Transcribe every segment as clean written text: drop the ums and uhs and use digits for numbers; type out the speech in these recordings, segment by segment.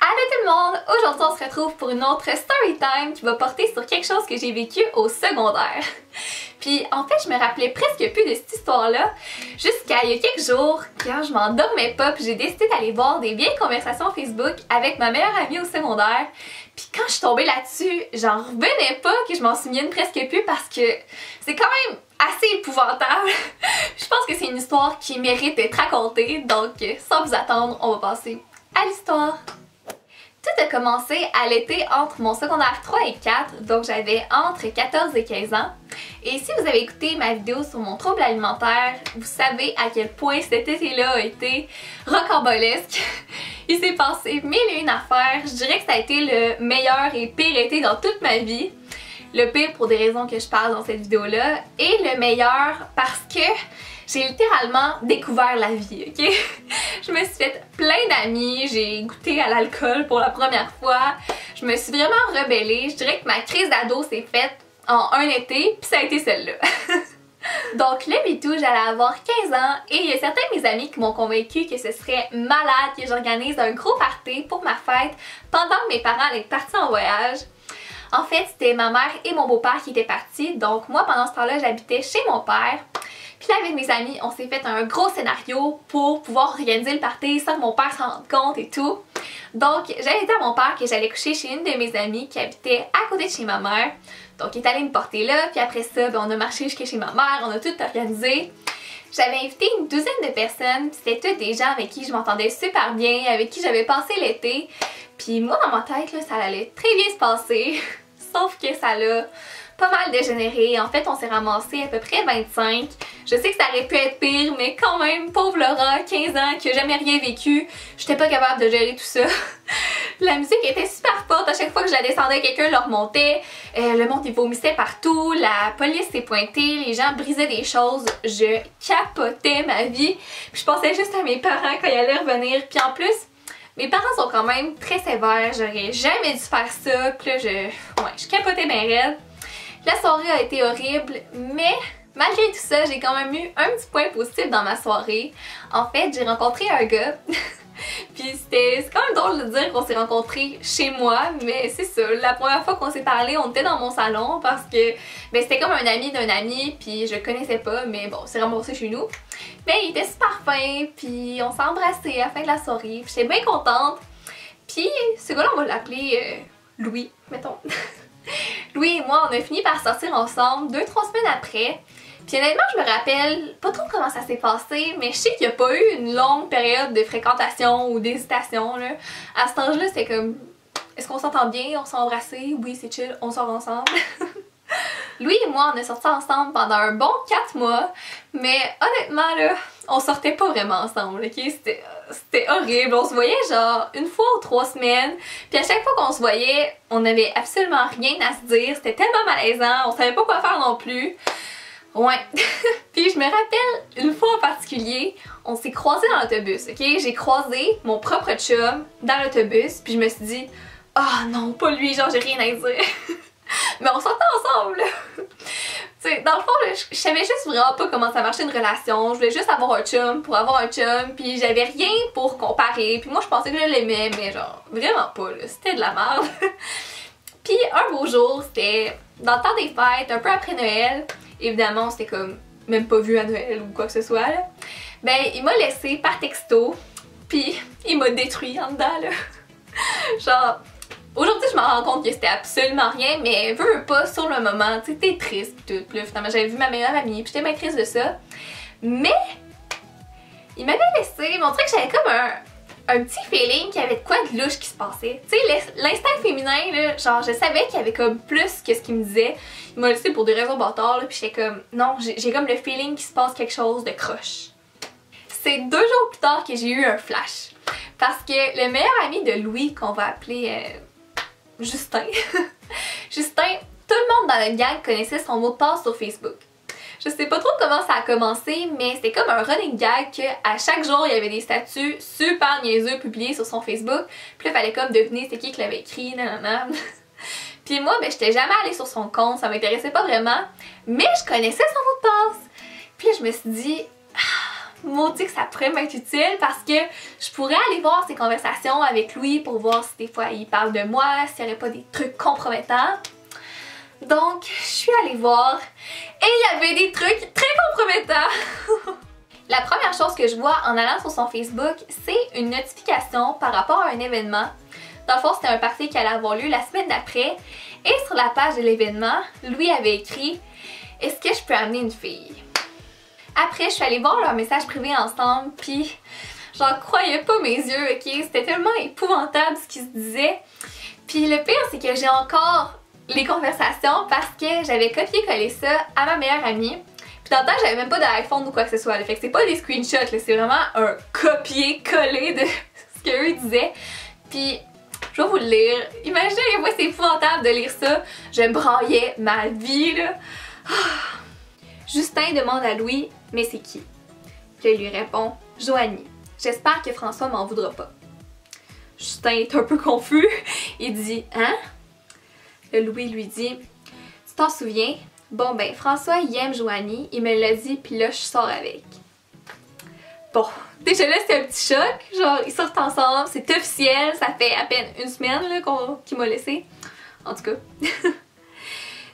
Allô tout le monde! Aujourd'hui on se retrouve pour une autre story time qui va porter sur quelque chose que j'ai vécu au secondaire. Puis en fait je me rappelais presque plus de cette histoire-là jusqu'à il y a quelques jours quand je m'endormais pas puis j'ai décidé d'aller voir des vieilles conversations Facebook avec ma meilleure amie au secondaire. Puis quand je suis tombée là-dessus, j'en revenais pas que je m'en souvienne presque plus parce que c'est quand même assez épouvantable. Je pense que c'est une histoire qui mérite d'être racontée, donc sans vous attendre, on va passer à l'histoire. Tout a commencé à l'été entre mon secondaire 3 et 4, donc j'avais entre 14 et 15 ans. Et si vous avez écouté ma vidéo sur mon trouble alimentaire, vous savez à quel point cet été-là a été rocambolesque. Il s'est passé mille et une affaires. Je dirais que ça a été le meilleur et pire été dans toute ma vie. Le pire pour des raisons que je parle dans cette vidéo-là, et le meilleur parce que j'ai littéralement découvert la vie, ok? Je me suis fait plein d'amis, j'ai goûté à l'alcool pour la première fois, je me suis vraiment rebellée. Je dirais que ma crise d'ado s'est faite en un été, puis ça a été celle-là. Donc le MeToo, j'allais avoir 15 ans et il y a certains de mes amis qui m'ont convaincue que ce serait malade que j'organise un gros party pour ma fête pendant que mes parents allaient être partis en voyage. En fait, c'était ma mère et mon beau-père qui étaient partis, donc moi pendant ce temps-là, j'habitais chez mon père. Puis là, avec mes amis, on s'est fait un gros scénario pour pouvoir organiser le party sans que mon père s'en rende compte et tout. Donc, j'avais dit à mon père que j'allais coucher chez une de mes amies qui habitait à côté de chez ma mère. Donc, il est allé me porter là, puis après ça, on a marché jusqu'à chez ma mère, on a tout organisé. J'avais invité une douzaine de personnes, puis c'était tous des gens avec qui je m'entendais super bien, avec qui j'avais passé l'été. Puis moi, dans ma tête, là, ça allait très bien se passer, sauf que ça l'a pas mal dégénéré. En fait, on s'est ramassé à peu près 25. Je sais que ça aurait pu être pire, mais quand même, pauvre Laura, 15 ans, qui a jamais rien vécu, j'étais pas capable de gérer tout ça. La musique était super forte, à chaque fois que je la descendais, quelqu'un le remontait, le monde il vomissait partout, la police s'est pointée, les gens brisaient des choses, je capotais ma vie. Puis je pensais juste à mes parents quand ils allaient revenir, puis en plus, mes parents sont quand même très sévères, j'aurais jamais dû faire ça, puis là je capotais bien raide. La soirée a été horrible, mais malgré tout ça, j'ai quand même eu un petit point positif dans ma soirée. En fait, j'ai rencontré un gars, puis c'est quand même drôle de dire qu'on s'est rencontrés chez moi, mais c'est ça, la première fois qu'on s'est parlé, on était dans mon salon parce que c'était comme un ami d'un ami, puis je le connaissais pas, mais bon, c'est remboursé chez nous. Mais il était super fin, puis on s'est embrassés à la fin de la soirée, puis j'étais bien contente. Puis ce gars-là, on va l'appeler Louis, mettons. Louis et moi, on a fini par sortir ensemble 2-3 semaines après. Puis honnêtement, je me rappelle pas trop comment ça s'est passé, mais je sais qu'il n'y a pas eu une longue période de fréquentation ou d'hésitation, là. À cet âge-là, c'était comme, est-ce qu'on s'entend bien? On s'est embrassés? Oui, c'est chill, on sort ensemble. Louis et moi, on est sortis ensemble pendant un bon 4 mois, mais honnêtement, là, on sortait pas vraiment ensemble, ok? C'était horrible, on se voyait genre une fois ou 3 semaines, puis à chaque fois qu'on se voyait, on avait absolument rien à se dire, c'était tellement malaisant, on savait pas quoi faire non plus. Ouais. Puis je me rappelle une fois en particulier, on s'est croisés dans l'autobus, ok? J'ai croisé mon propre chum dans l'autobus, puis je me suis dit, ah oh, non, pas lui, genre j'ai rien à dire. Mais on sortait ensemble, là. T'sais, dans le fond, là, je savais juste vraiment pas comment ça marchait une relation. Je voulais juste avoir un chum pour avoir un chum, puis j'avais rien pour comparer. Puis moi, je pensais que je l'aimais, mais genre, vraiment pas, là. C'était de la merde. Puis un beau jour, c'était dans le temps des fêtes, un peu après Noël. Évidemment, on s'était comme même pas vu à Noël ou quoi que ce soit, là. Ben, il m'a laissé par texto, puis il m'a détruit en dedans, là. Genre... Aujourd'hui, je me rends compte que c'était absolument rien, mais veux pas sur le moment, tu sais, t'es triste pis tout. Puis là, finalement, j'avais vu ma meilleure amie, puis j'étais bien triste de ça. Mais, il m'avait laissé, montrer que j'avais comme un petit feeling qu'il y avait de quoi de louche qui se passait. Tu sais, l'instinct féminin, là, genre, je savais qu'il y avait comme plus que ce qu'il me disait. Il m'a laissé pour des raisons bâtards, là, puis j'étais comme, non, j'ai comme le feeling qu'il se passe quelque chose de croche. C'est 2 jours plus tard que j'ai eu un flash. Parce que le meilleur ami de Louis, qu'on va appeler... Justin. Justin, tout le monde dans notre gang connaissait son mot de passe sur Facebook. Je sais pas trop comment ça a commencé, mais c'était comme un running gag qu'à chaque jour, il y avait des statuts super niaiseux publiés sur son Facebook. Puis là, il fallait comme deviner c'est qui l'avait écrit, nanana. Puis moi, j'étais jamais allée sur son compte, ça m'intéressait pas vraiment, mais je connaissais son mot de passe. Puis là, je me suis dit, maudit que ça pourrait m'être utile parce que je pourrais aller voir ses conversations avec lui pour voir si des fois il parle de moi, s'il n'y aurait pas des trucs compromettants. Donc, je suis allée voir et il y avait des trucs très compromettants. La première chose que je vois en allant sur son Facebook, c'est une notification par rapport à un événement. Dans le fond, c'était un party qui allait avoir lieu la semaine d'après. Et sur la page de l'événement, Louis avait écrit « Est-ce que je peux amener une fille? » Après, je suis allée voir leur message privé ensemble, puis j'en croyais pas mes yeux, ok? C'était tellement épouvantable ce qui se disait. Puis le pire, c'est que j'ai encore les conversations parce que j'avais copié-collé ça à ma meilleure amie. Puis dans le temps, j'avais même pas d'iPhone ou quoi que ce soit. Là. Fait que c'est pas des screenshots, c'est vraiment un copier-coller de ce qu'eux disaient. Puis je vais vous le lire. Imaginez, moi c'est épouvantable de lire ça. Je me braillais ma vie là. Justin demande à Louis, mais c'est qui? Puis il lui répond, Joanie. J'espère que François m'en voudra pas. Justin est un peu confus. Il dit, hein? Le Louis lui dit, tu t'en souviens? Bon ben, François il aime Joanie, il me l'a dit, puis là je sors avec. Bon, déjà là c'est un petit choc, genre ils sortent ensemble, c'est officiel, ça fait à peine une semaine là qu'il m'a laissé. En tout cas.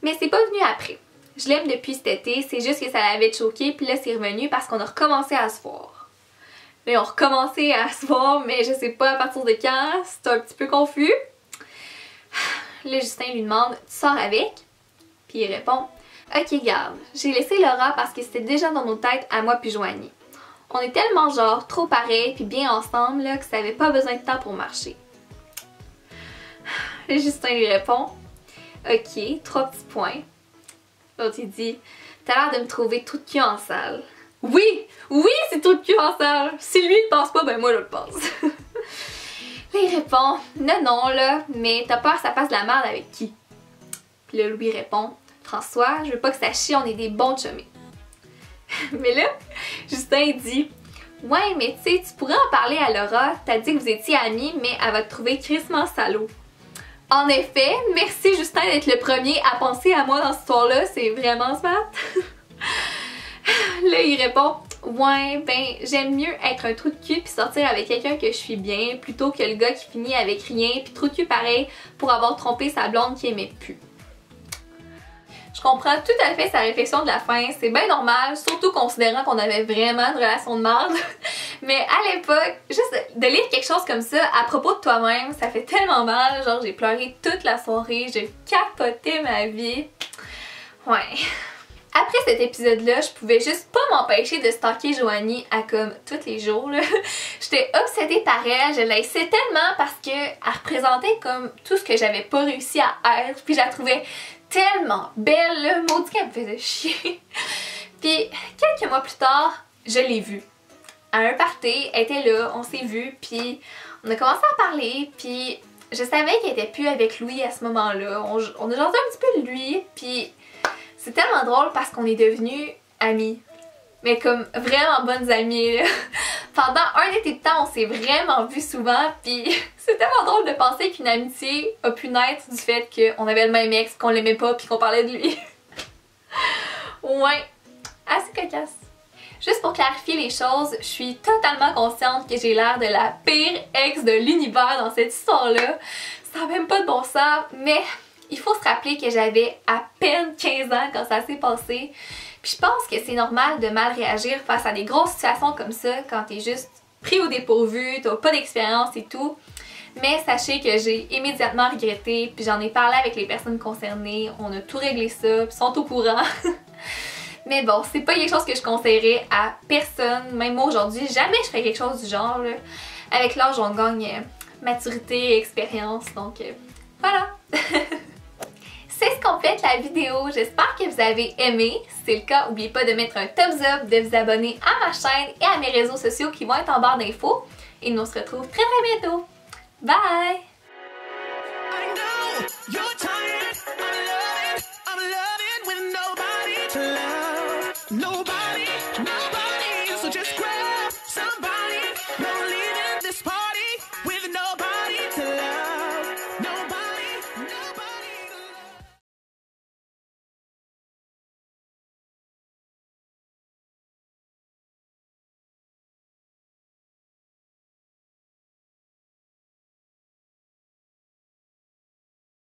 Mais c'est pas venu après. Je l'aime depuis cet été, c'est juste que ça l'avait choqué, puis là c'est revenu parce qu'on a recommencé à se voir. Mais on a recommencé à se voir, mais je sais pas à partir de quand, c'est un petit peu confus. Là Justin lui demande, tu sors avec? Puis il répond, ok garde, j'ai laissé Laura parce que c'était déjà dans nos têtes à moi puis Joanie. On est tellement genre trop pareils puis bien ensemble là, que ça avait pas besoin de temps pour marcher. Là Justin lui répond, ok, 3 petits points. L'autre il dit, t'as l'air de me trouver trou de cul en salle. Oui, oui c'est trou de cul en salle. Si lui il pense pas, ben moi je le pense. Là il répond, non là, mais t'as peur que ça fasse de la merde avec qui? Puis là Louis répond, François, je veux pas que ça chie, on est des bons chumés. Mais là, Justin dit, ouais, mais tu sais, tu pourrais en parler à Laura, t'as dit que vous étiez amis, mais elle va te trouver crissement salaud. En effet, merci Justin d'être le premier à penser à moi dans cette histoire-là, c'est vraiment smart. Là, il répond, ouais, ben, j'aime mieux être un trou de cul puis sortir avec quelqu'un que je suis bien, plutôt que le gars qui finit avec rien puis trou de cul pareil pour avoir trompé sa blonde qui aimait plus. Je comprends tout à fait sa réflexion de la fin, c'est bien normal, surtout considérant qu'on avait vraiment une relation de merde. Mais à l'époque, juste de lire quelque chose comme ça à propos de toi-même, ça fait tellement mal, genre j'ai pleuré toute la soirée, j'ai capoté ma vie. Ouais. Après cet épisode-là, je pouvais juste pas m'empêcher de stalker Joanie à comme tous les jours. J'étais obsédée par elle, je l'haïssais tellement parce qu'elle représentait comme tout ce que j'avais pas réussi à être, puis je la trouvais tellement belle, là, maudit qu'elle me faisait chier. Puis quelques mois plus tard, je l'ai vue. À un party, elle était là, on s'est vus, puis on a commencé à parler, puis je savais qu'elle était plus avec Louis à ce moment-là. On a jasé un petit peu de lui, puis c'est tellement drôle parce qu'on est devenus amis. Mais comme vraiment bonnes amies, là. Pendant un été de temps, on s'est vraiment vus souvent, puis c'est tellement drôle de penser qu'une amitié a pu naître du fait qu'on avait le même ex, qu'on l'aimait pas, puis qu'on parlait de lui. Ouais, assez cocasse. Juste pour clarifier les choses, je suis totalement consciente que j'ai l'air de la pire ex de l'univers dans cette histoire-là. Ça n'a même pas de bon sens, mais il faut se rappeler que j'avais à peine 15 ans quand ça s'est passé. Puis je pense que c'est normal de mal réagir face à des grosses situations comme ça quand t'es juste pris au dépourvu, t'as pas d'expérience et tout. Mais sachez que j'ai immédiatement regretté, puis j'en ai parlé avec les personnes concernées, on a tout réglé ça, puis sont au courant. Mais bon, c'est pas quelque chose que je conseillerais à personne, même moi aujourd'hui, jamais je ferais quelque chose du genre. Là. Avec l'âge, on gagne maturité et expérience, donc voilà. C'est ce qu'on complète la vidéo, j'espère que vous avez aimé. Si c'est le cas, n'oubliez pas de mettre un thumbs up, de vous abonner à ma chaîne et à mes réseaux sociaux qui vont être en barre d'infos. Et nous on se retrouve très bientôt. Bye!